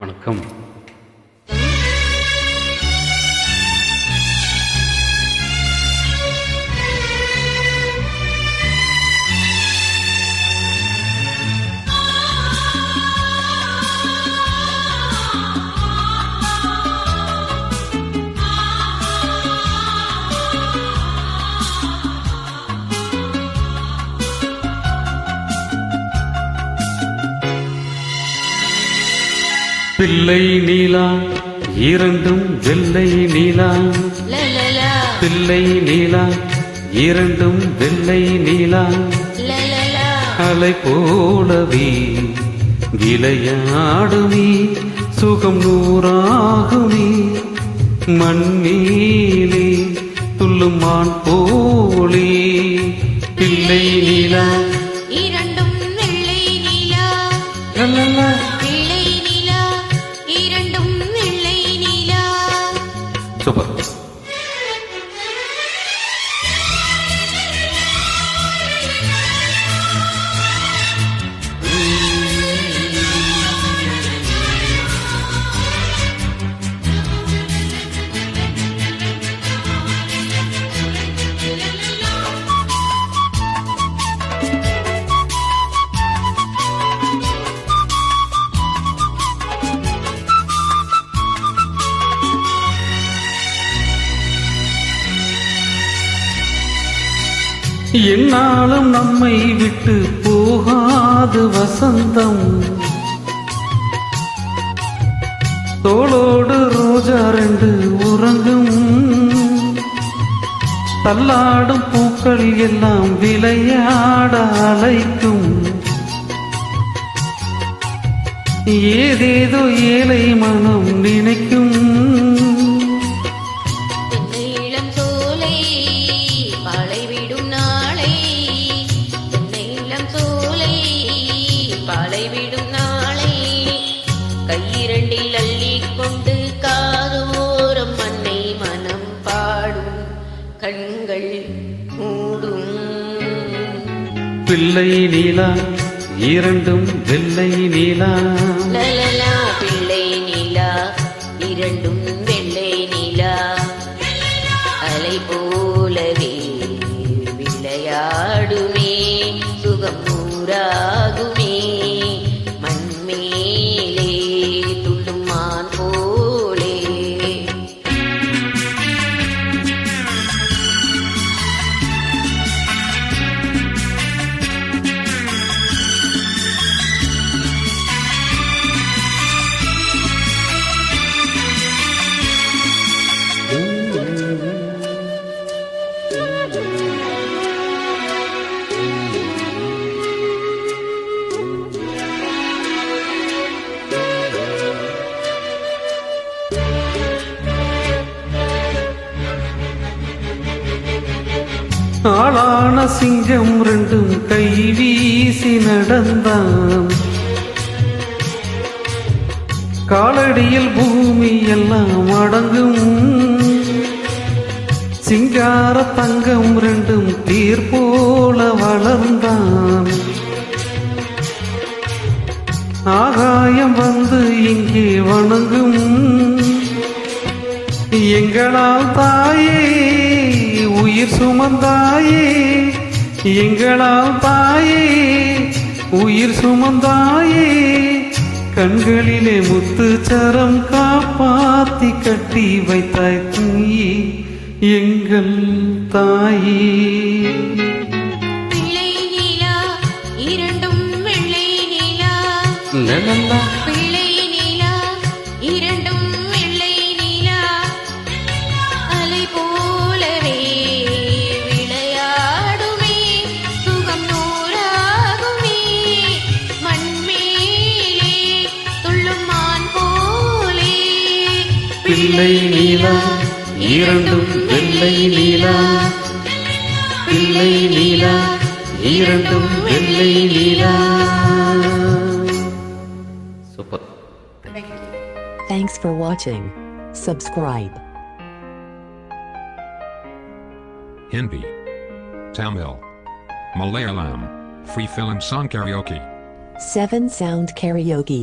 வணக்கம். பிள்ளை நீலா இரண்டும் வெள்ளை நீலா, பிள்ளை நீலா இரண்டும் வெள்ளை நீலா, அலை போலவே விளையாடுமே சுகம் நூறாகுமே, மண்மேலே துள்ளும் மான் போலே. பிள்ளை நீலா இரண்டும் வெள்ளை நீலா, சூப்பர். என்னாலும் நம்மை விட்டு போகாது வசந்தம், தோளோடு ரோஜா ரெண்டு உறங்கும், தள்ளாடும் பூக்கள் எல்லாம் விளையாட அழைக்கும், ஏதேதோ ஏழை மனம் நினைக்கும். கையிரண்டில் அள்ளிக்கொண்டு காதோரம் மண்ணை மனம் பாடும், கண்கள் மூடும். பிள்ளை நீலா இரண்டும் வெள்ளை நீலா, பிள்ளை நீலா இரண்டும் வெள்ளை நீலா, அலை போலவே விளையாடுமே சுகம் நூறாகுமே, மண்மேலே துள்ளும் மான் போலே. ஆளான சிங்கம் ரெண்டும் கை வீசி நடந்தான், காலடியில் பூமி எல்லாம் அடங்கும், சிங்கார தங்கம் ரெண்டும் தீர் போல வளர்ந்தான், ஆகாயம் வந்து இங்கே வணங்கும், எங்களால் தாயே உயிர் சுமந்தாயே, எங்களால் தாயே உயிர் சுமந்தாயே, கண்களிலே முத்து சரம் காப்பாத்தி கட்டி வைத்தாய் நீயே எங்கள் தாயே. பிள்ளை நீலா இரண்டும் வெள்ளை நீலா, பிள்ளை நீலா இரண்டும் வெள்ளை நீலா, அலை போலவே விளையாடுமே சுகம் நூறாகுமே, மண்மேலே துள்ளும் மான் போலே. பிள்ளை நீலா இரண்டும் வெள்ளை நீலா, பிள்ளை நீலா இரண்டும் வெள்ளை நீலா. Super. Thanks for watching. Subscribe. Hindi, Tamil, Malayalam, Free Film Song Karaoke. 7 Sound Karaoke.